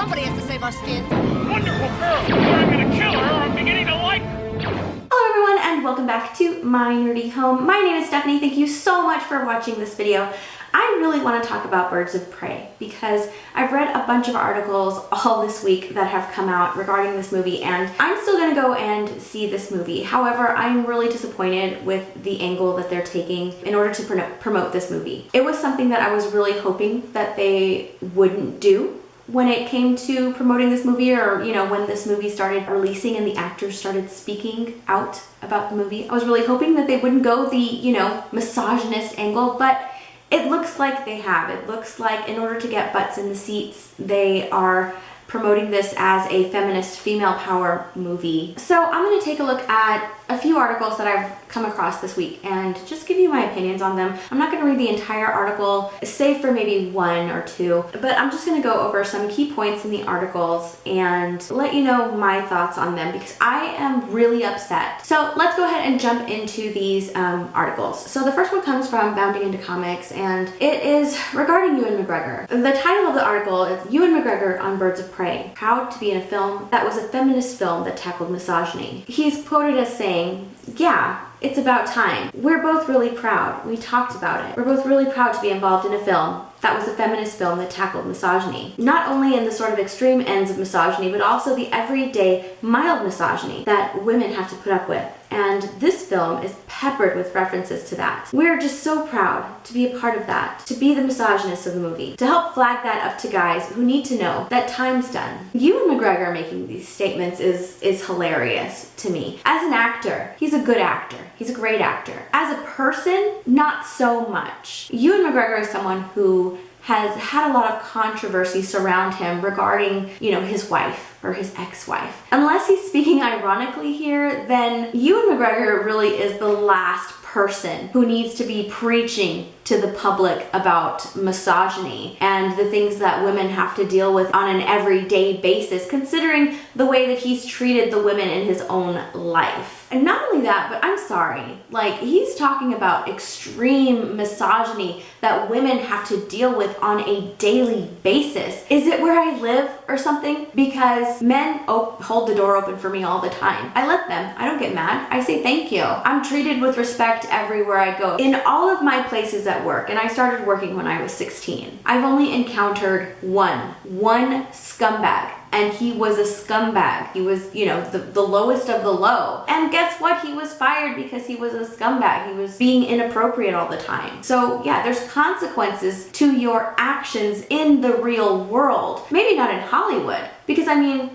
Somebody has to save our skin. Wonderful girl! I'm gonna kill her or I'm beginning to like her! Hello everyone and welcome back to my nerdy home. My name is Stephanie. Thank you so much for watching this video. I really want to talk about Birds of Prey because I've read a bunch of articles all this week that have come out regarding this movie, and I'm still going to go and see this movie. However, I'm really disappointed with the angle that they're taking in order to promote this movie. It was something that I was really hoping that they wouldn't do when it came to promoting this movie, or when this movie started releasing and the actors started speaking out about the movie. I was really hoping that they wouldn't go the misogynist angle, but it looks like they have. It looks like in order to get butts in the seats, they are promoting this as a feminist female power movie. So I'm going to take a look at a few articles that I've come across this week and just give you my opinions on them. I'm not going to read the entire article, save for maybe one or two, but I'm just going to go over some key points in the articles and let you know my thoughts on them because I am really upset. So let's go ahead and jump into these articles. So the first one comes from Bounding Into Comics, and it is regarding Ewan McGregor. The title of the article is Ewan McGregor on Birds of Prey, proud to be in a film that was a feminist film that tackled misogyny. He's quoted as saying, "Yeah, it's about time. We're both really proud. We talked about it. We're both really proud to be involved in a film that was a feminist film that tackled misogyny. Not only in the sort of extreme ends of misogyny, but also the everyday mild misogyny that women have to put up with. And this film is peppered with references to that. We're just so proud to be a part of that, to be the misogynist of the movie, to help flag that up to guys who need to know that time's done." Ewan McGregor making these statements is hilarious to me. As an actor, he's a good actor. He's a great actor. As a person, not so much. Ewan McGregor is someone who has had a lot of controversy surround him regarding, his wife or his ex-wife. Unless he's speaking ironically here, then Ewan McGregor really is the last person who needs to be preaching to the public about misogyny and the things that women have to deal with on an everyday basis, considering the way that he's treated the women in his own life. And not only that, but I'm sorry, he's talking about extreme misogyny that women have to deal with on a daily basis. Is it where I live or something? Because men hold the door open for me all the time. I let them. I don't get mad. I say thank you. I'm treated with respect everywhere I go. In all of my places at work, and I started working when I was 16, I've only encountered one scumbag. And he was a scumbag. He was, the lowest of the low. And guess what? He was fired because he was a scumbag. He was being inappropriate all the time. So yeah, there's consequences to your actions in the real world. Maybe not in Hollywood. Because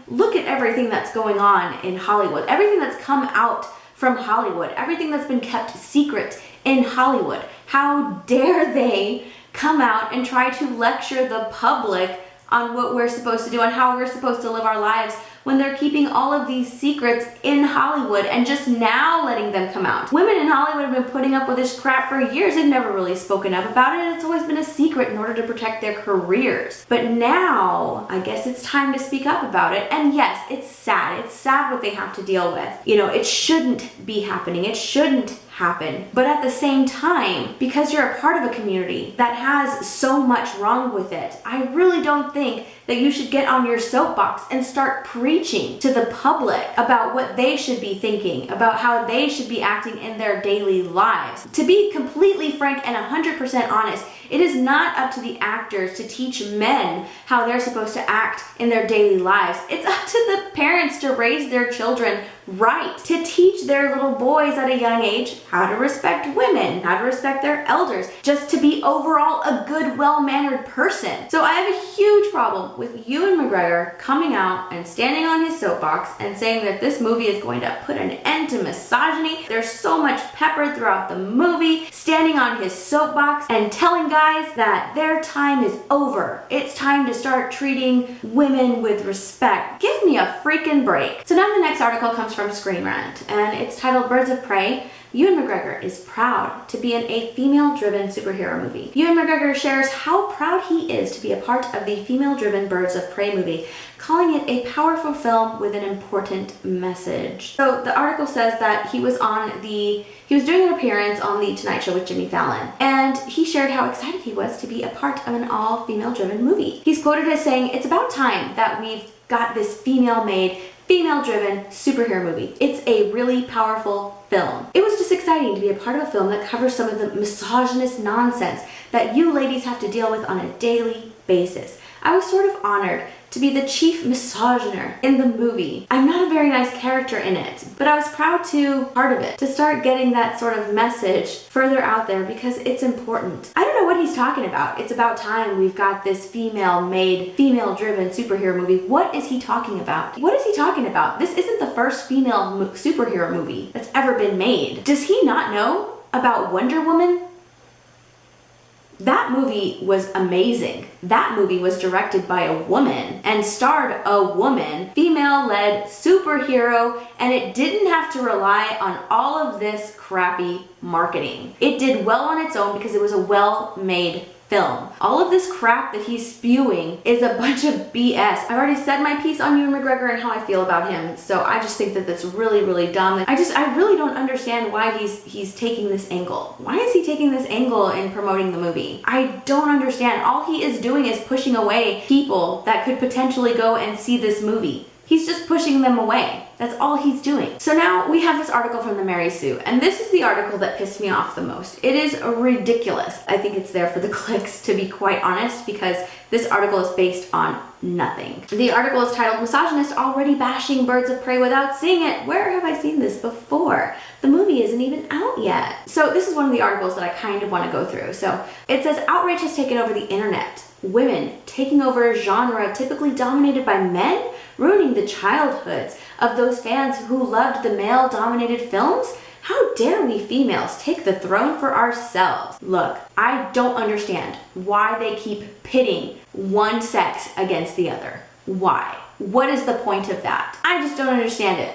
look at everything that's going on in Hollywood. Everything that's come out from Hollywood. Everything that's been kept secret in Hollywood. How dare they come out and try to lecture the public on what we're supposed to do and how we're supposed to live our lives when they're keeping all of these secrets in Hollywood and just now letting them come out. Women in Hollywood have been putting up with this crap for years. They've never really spoken up about it. It's always been a secret in order to protect their careers. But now, I guess it's time to speak up about it. And yes, it's sad. It's sad what they have to deal with. It shouldn't be happening. It shouldn't happen. But at the same time, because you're a part of a community that has so much wrong with it, I really don't think that you should get on your soapbox and start preaching to the public about what they should be thinking, about how they should be acting in their daily lives. To be completely frank and 100% honest, it is not up to the actors to teach men how they're supposed to act in their daily lives. It's up to the parents to raise their children right, to teach their little boys at a young age how to respect women, how to respect their elders, just to be overall a good, well-mannered person. So I have a huge problem with Ewan McGregor coming out and standing on his soapbox and saying that this movie is going to put an end to misogyny. There's so much pepper throughout the movie, standing on his soapbox and telling guys that their time is over. It's time to start treating women with respect. Give me a freaking break. So now the next article comes from Screen Rant, and it's titled Birds of Prey. Ewan McGregor is proud to be in a female-driven superhero movie. Ewan McGregor shares how proud he is to be a part of the female-driven Birds of Prey movie, calling it a powerful film with an important message. So the article says that he was on the He was doing an appearance on The Tonight Show with Jimmy Fallon, and he shared how excited he was to be a part of an all-female driven movie. He's quoted as saying, "It's about time that we've got this female-made, female-driven superhero movie. It's a really powerful film." It was just exciting to be a part of a film that covers some of the misogynist nonsense that you ladies have to deal with on a daily basis. I was sort of honored to be the chief misogyner in the movie. I'm not a very nice character in it, but I was proud to be part of it, to start getting that sort of message further out there because it's important. I don't know what he's talking about. It's about time we've got this female-made, female-driven superhero movie. What is he talking about? What is he talking about? This isn't the first female superhero movie that's ever been made. Does he not know about Wonder Woman? That movie was amazing. That movie was directed by a woman and starred a woman, female-led superhero, and it didn't have to rely on all of this crappy marketing. It did well on its own because it was a well-made film. All of this crap that he's spewing is a bunch of BS. I've already said my piece on Ewan McGregor and how I feel about him, so I just think that that's really, really dumb. I really don't understand why he's taking this angle. Why is he taking this angle in promoting the movie? I don't understand. All he is doing is pushing away people that could potentially go and see this movie. He's just pushing them away. That's all he's doing. So now we have this article from the Mary Sue, and this is the article that pissed me off the most. It is ridiculous. I think it's there for the clicks, to be quite honest, because this article is based on nothing. The article is titled, "Misogynist Already Bashing Birds of Prey Without Seeing It. Where have I seen this before? The movie isn't even out yet." So this is one of the articles that I kind of want to go through. So it says, "Outrage has taken over the internet. Women taking over a genre typically dominated by men, ruining the childhoods of those fans who loved the male-dominated films? How dare we females take the throne for ourselves?" Look, I don't understand why they keep pitting one sex against the other. Why? What is the point of that? I just don't understand it.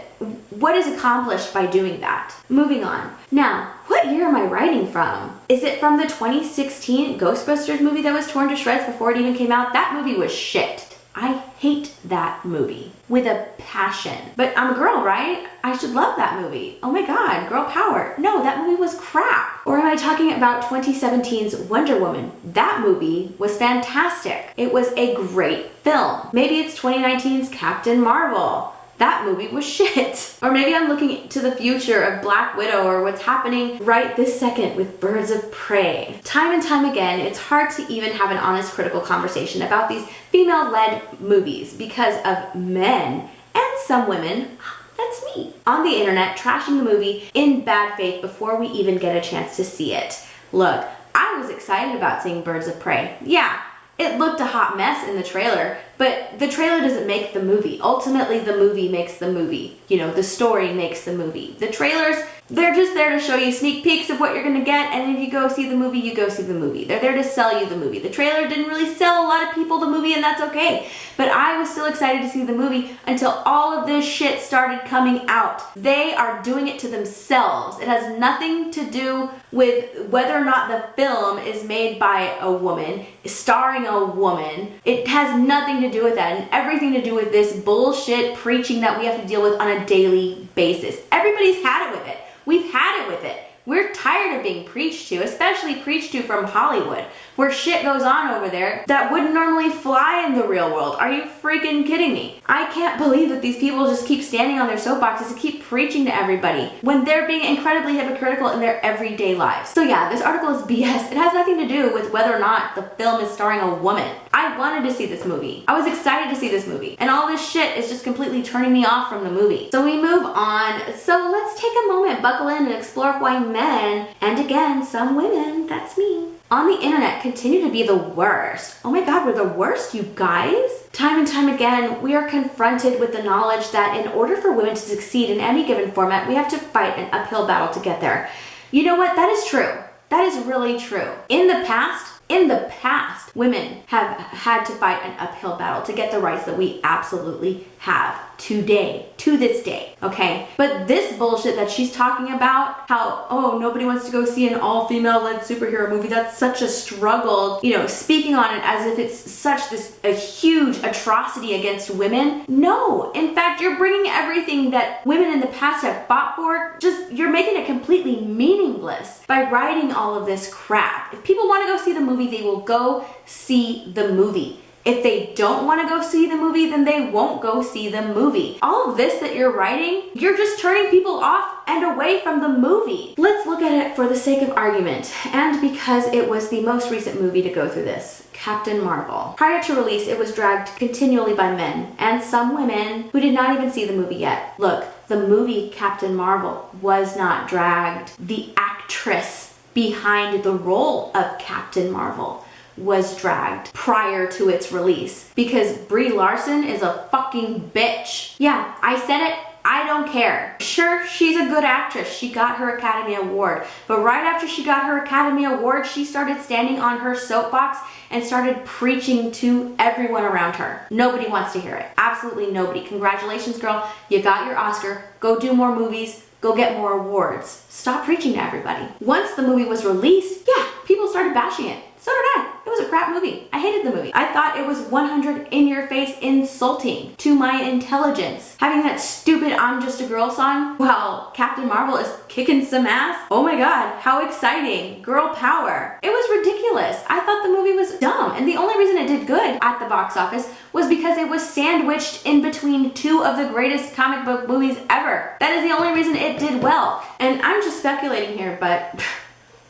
What is accomplished by doing that? Moving on. Now, what year am I writing from? Is it from the 2016 Ghostbusters movie that was torn to shreds before it even came out? That movie was shit. I hate that movie with a passion. But I'm a girl, right? I should love that movie. Oh my god, girl power. No, that movie was crap. Or am I talking about 2017's Wonder Woman? That movie was fantastic. It was a great film. Maybe it's 2019's Captain Marvel. That movie was shit. Or maybe I'm looking to the future of Black Widow or what's happening right this second with Birds of Prey. Time and time again, it's hard to even have an honest critical conversation about these female-led movies because of men and some women, that's me, on the internet trashing the movie in bad faith before we even get a chance to see it. Look, I was excited about seeing Birds of Prey. Yeah, it looked a hot mess in the trailer, but the trailer doesn't make the movie. Ultimately, the movie makes the movie. You know, the story makes the movie. The trailers, they're just there to show you sneak peeks of what you're gonna get, and if you go see the movie, you go see the movie. They're there to sell you the movie. The trailer didn't really sell a lot of people the movie, and that's okay. But I was still excited to see the movie until all of this shit started coming out. They are doing it to themselves. It has nothing to do with whether or not the film is made by a woman, starring a woman. It has nothing to do with that, and everything to do with this bullshit preaching that we have to deal with on a daily basis. Everybody's had it with it. We've had it with it. We're tired of being preached to, especially preached to from Hollywood, where shit goes on over there that wouldn't normally fly in the real world. Are you freaking kidding me? I can't believe that these people just keep standing on their soapboxes and keep preaching to everybody when they're being incredibly hypocritical in their everyday lives. So yeah, this article is BS. It has nothing to do with whether or not the film is starring a woman. I wanted to see this movie. I was excited to see this movie. And all this shit is just completely turning me off from the movie. So we move on. So let's take a moment, buckle in, and explore why men, and again, some women, that's me, on the internet continue to be the worst. Oh my god, we're the worst, you guys? Time and time again, we are confronted with the knowledge that in order for women to succeed in any given format, we have to fight an uphill battle to get there. You know what? That is true. That is really true. In the past, women have had to fight an uphill battle to get the rights that we absolutely have today, to this day, okay? But this bullshit that she's talking about, how, oh, nobody wants to go see an all-female led superhero movie, that's such a struggle, you know, speaking on it as if it's such a huge atrocity against women. No, in fact, you're bringing everything that women in the past have fought for, you're making it completely meaningless by writing all of this crap. If people want to go see the movie, they will go see the movie. If they don't want to go see the movie, then they won't go see the movie. All of this that you're writing, you're just turning people off and away from the movie. Let's look at it for the sake of argument, and because it was the most recent movie to go through this. Captain Marvel. Prior to release, it was dragged continually by men and some women who did not even see the movie yet. Look, the movie Captain Marvel was not dragged. The actress behind the role of Captain Marvel was dragged prior to its release because Brie Larson is a fucking bitch. Yeah, I said it. I don't care. Sure, she's a good actress. She got her Academy Award. But right after she got her Academy Award, she started standing on her soapbox and started preaching to everyone around her. Nobody wants to hear it. Absolutely nobody. Congratulations, girl. You got your Oscar. Go do more movies. Go get more awards. Stop preaching to everybody. Once the movie was released, yeah, people started bashing it. So did I. It was a crap movie. I hated the movie. I thought it was 100 in-your-face insulting to my intelligence. Having that stupid I'm Just a Girl song while Captain Marvel is kicking some ass. Oh my god, how exciting. Girl power. It was ridiculous. I thought the movie was dumb. And the only reason it did good at the box office was because it was sandwiched in between two of the greatest comic book movies ever. That is the only reason it did well. And I'm just speculating here, but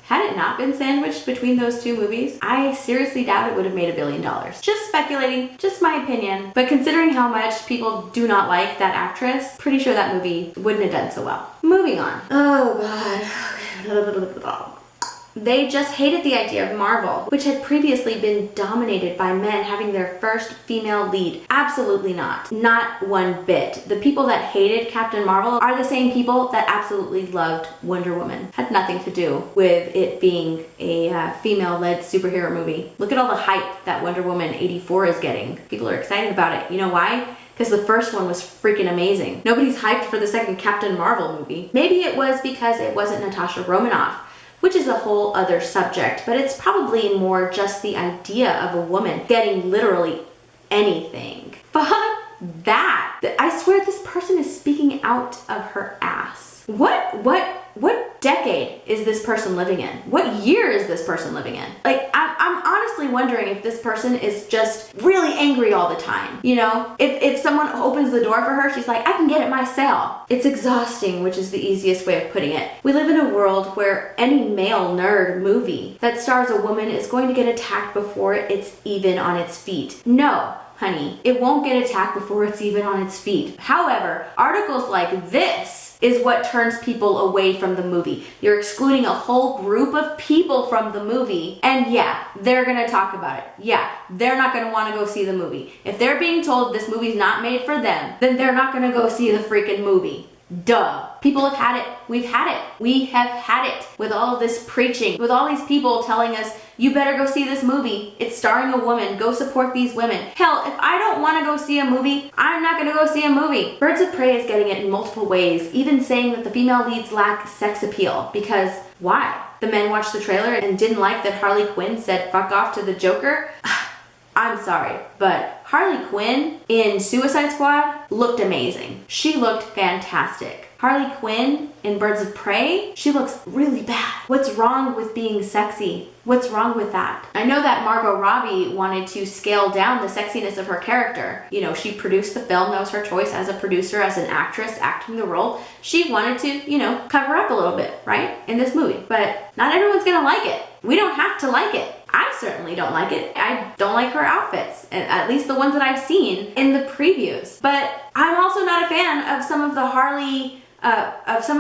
had it not been sandwiched between those two movies, I seriously doubt it would have made $1 billion. Just speculating, just my opinion. But considering how much people do not like that actress, pretty sure that movie wouldn't have done so well. Moving on. Oh god. They just hated the idea of Marvel, which had previously been dominated by men having their first female lead. Absolutely not. Not one bit. The people that hated Captain Marvel are the same people that absolutely loved Wonder Woman. Had nothing to do with it being a female-led superhero movie. Look at all the hype that Wonder Woman 84 is getting. People are excited about it. You know why? Because the first one was freaking amazing. Nobody's hyped for the second Captain Marvel movie. Maybe it was because it wasn't Natasha Romanoff, which is a whole other subject, but it's probably more just the idea of a woman getting literally anything. Fuck that. I swear this person is speaking out of her ass. What decade is this person living in? What year is this person living in? Like, I'm honestly wondering if this person is just really angry all the time. You know, if someone opens the door for her, she's like, I can get it myself. It's exhausting, which is the easiest way of putting it. We live in a world where any male nerd movie that stars a woman is going to get attacked before it's even on its feet. No, honey, it won't get attacked before it's even on its feet. However, articles like this is what turns people away from the movie. You're excluding a whole group of people from the movie, and yeah, they're gonna talk about it. Yeah, they're not gonna wanna go see the movie. If they're being told this movie's not made for them, then they're not gonna go see the freaking movie. Duh. People have had it. We've had it. We have had it with all of this preaching, with all these people telling us, you better go see this movie. It's starring a woman. Go support these women. Hell, if I don't want to go see a movie, I'm not going to go see a movie. Birds of Prey is getting it in multiple ways, even saying that the female leads lack sex appeal. Because why? The men watched the trailer and didn't like that Harley Quinn said fuck off to the Joker? I'm sorry, but Harley Quinn in Suicide Squad looked amazing. She looked fantastic. Harley Quinn in Birds of Prey, she looks really bad. What's wrong with being sexy? What's wrong with that? I know that Margot Robbie wanted to scale down the sexiness of her character. You know, she produced the film. That was her choice as a producer, as an actress acting the role. She wanted to, you know, cover up a little bit, right, in this movie. But not everyone's gonna like it. We don't have to like it. I certainly don't like it. I don't like her outfits, at least the ones that I've seen in the previews. But I'm also not a fan of some of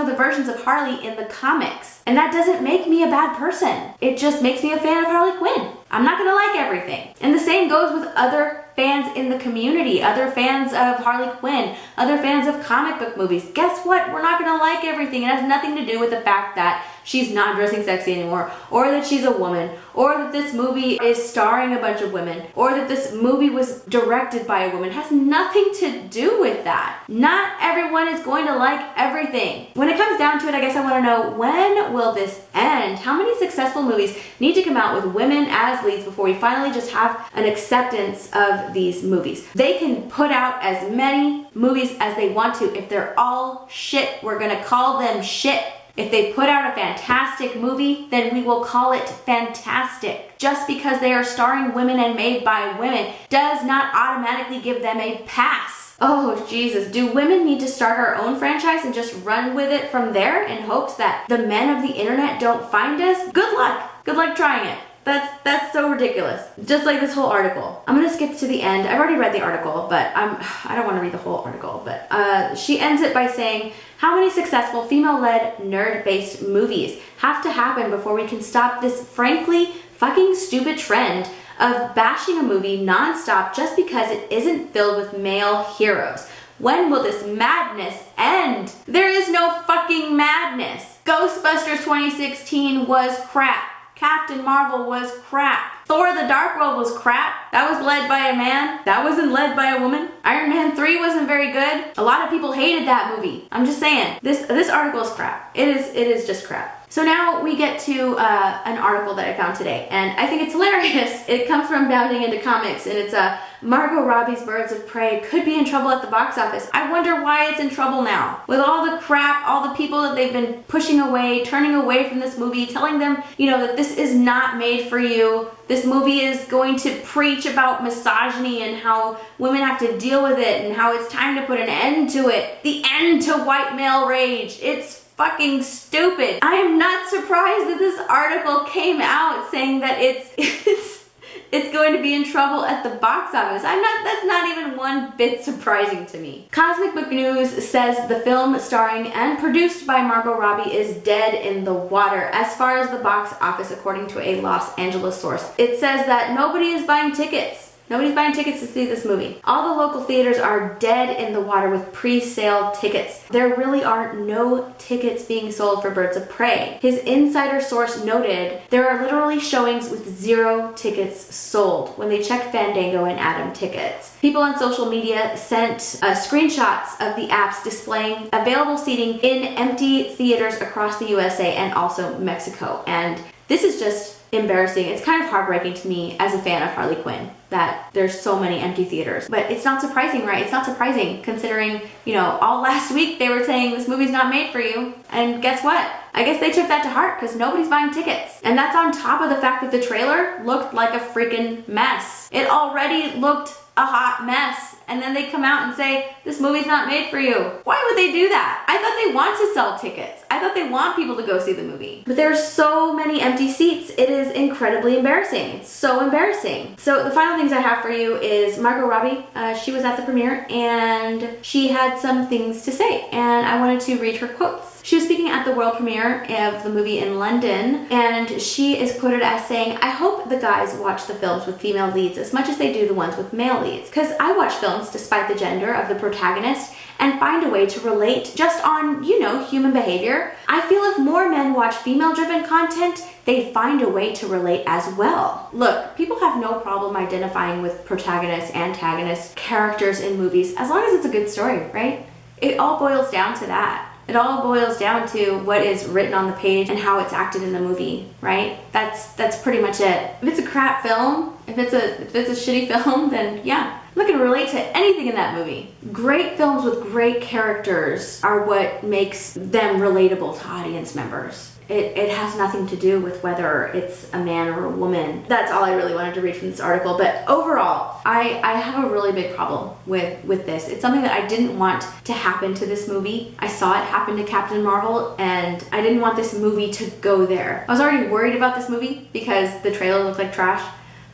the versions of Harley in the comics. And that doesn't make me a bad person. It just makes me a fan of Harley Quinn. I'm not gonna like everything. And the same goes with other fans in the community, other fans of Harley Quinn, other fans of comic book movies. Guess what? We're not gonna like everything. It has nothing to do with the fact that she's not dressing sexy anymore, or that she's a woman, or that this movie is starring a bunch of women, or that this movie was directed by a woman. It has nothing to do with that. Not everyone is going to like everything. When it comes down to it, I guess I want to know, when will this end? How many successful movies need to come out with women as leads before we finally just have an acceptance of these movies? They can put out as many movies as they want to. If they're all shit, we're gonna call them shit. If they put out a fantastic movie, then we will call it fantastic. Just because they are starring women and made by women does not automatically give them a pass. Oh, Jesus. Do women need to start our own franchise and just run with it from there in hopes that the men of the internet don't find us? Good luck. Good luck trying it. That's so ridiculous. Just like this whole article. I'm gonna skip to the end. I've already read the article, but I don't want to read the whole article. But she ends it by saying, how many successful female-led nerd-based movies have to happen before we can stop this frankly fucking stupid trend of bashing a movie nonstop just because it isn't filled with male heroes? When will this madness end? There is no fucking madness. Ghostbusters 2016 was crap. Captain Marvel was crap. Thor the Dark World was crap. That was led by a man. That wasn't led by a woman. Iron Man 3 wasn't very good. A lot of people hated that movie. I'm just saying. This article is crap. It is just crap. So now we get to an article that I found today, and I think it's hilarious. It comes from Bounding Into Comics, and it's Margot Robbie's Birds of Prey could be in trouble at the box office. I wonder why it's in trouble now. With all the crap, all the people that they've been pushing away, turning away from this movie, telling them, that this is not made for you. This movie is going to preach about misogyny and how women have to deal with it and how it's time to put an end to it. The end to white male rage. It's fucking stupid. I am not surprised that this article came out saying that it's going to be in trouble at the box office. That's not even one bit surprising to me. Cosmic Book News says the film starring and produced by Margot Robbie is dead in the water as far as the box office, according to a Los Angeles source. It says that nobody is buying tickets. Nobody's buying tickets to see this movie. All the local theaters are dead in the water with pre-sale tickets. There really are no tickets being sold for Birds of Prey. His insider source noted there are literally showings with 0 tickets sold when they checked Fandango and Atom Tickets. People on social media sent screenshots of the apps displaying available seating in empty theaters across the USA and also Mexico. And this is just embarrassing. It's kind of heartbreaking to me as a fan of Harley Quinn that there's so many empty theaters. But it's not surprising, right? It's not surprising considering, all last week they were saying this movie's not made for you. And guess what? I guess they took that to heart because nobody's buying tickets. And that's on top of the fact that the trailer looked like a freaking mess. It already looked a hot mess. And then they come out and say, this movie's not made for you. Why would they do that? I thought they want to sell tickets. I thought they want people to go see the movie. But there's so many empty seats. It is incredibly embarrassing. It's so embarrassing. So the final things I have for you is Margot Robbie. She was at the premiere and she had some things to say. And I wanted to read her quotes. She was speaking at the world premiere of the movie in London, and she is quoted as saying, I hope the guys watch the films with female leads as much as they do the ones with male leads, because I watch films despite the gender of the protagonist and find a way to relate just on, human behavior. I feel if more men watch female-driven content, they find a way to relate as well. Look, people have no problem identifying with protagonists, antagonists, characters in movies, as long as it's a good story, right? It all boils down to that. It all boils down to what is written on the page and how it's acted in the movie, right? That's pretty much it. If it's a crap film, if it's a shitty film, then yeah, I'm not gonna relate to anything in that movie. Great films with great characters are what makes them relatable to audience members. It has nothing to do with whether it's a man or a woman. That's all I really wanted to read from this article. But overall, I have a really big problem with this. It's something that I didn't want to happen to this movie. I saw it happen to Captain Marvel, and I didn't want this movie to go there. I was already worried about this movie because the trailer looked like trash.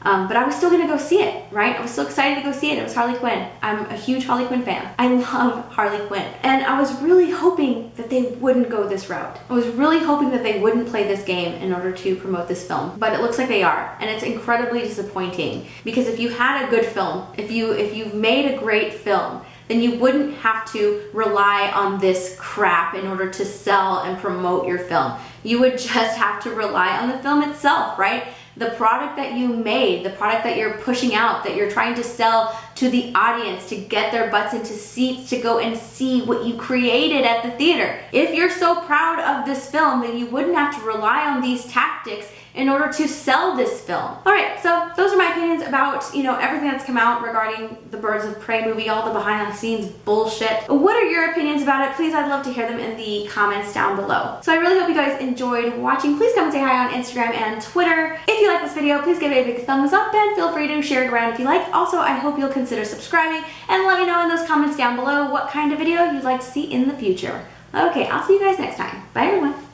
But I was still gonna go see it, right? I was so excited to go see it. It was Harley Quinn. I'm a huge Harley Quinn fan. I love Harley Quinn. And I was really hoping that they wouldn't go this route. I was really hoping that they wouldn't play this game in order to promote this film. But it looks like they are. And it's incredibly disappointing. Because if you had a good film, if you've made a great film, then you wouldn't have to rely on this crap in order to sell and promote your film. You would just have to rely on the film itself, right? The product that you made, the product that you're pushing out, that you're trying to sell to the audience to get their butts into seats to go and see what you created at the theater. If you're so proud of this film, then you wouldn't have to rely on these tactics in order to sell this film. All right, so those are my opinions about, everything that's come out regarding the Birds of Prey movie, all the behind the scenes bullshit. What are your opinions about it? Please, I'd love to hear them in the comments down below. So I really hope you guys enjoyed watching. Please come and say hi on Instagram and Twitter. If you like this video, please give it a big thumbs up and feel free to share it around if you like. Also, I hope you'll consider subscribing and let me know in those comments down below what kind of video you'd like to see in the future. Okay, I'll see you guys next time. Bye everyone.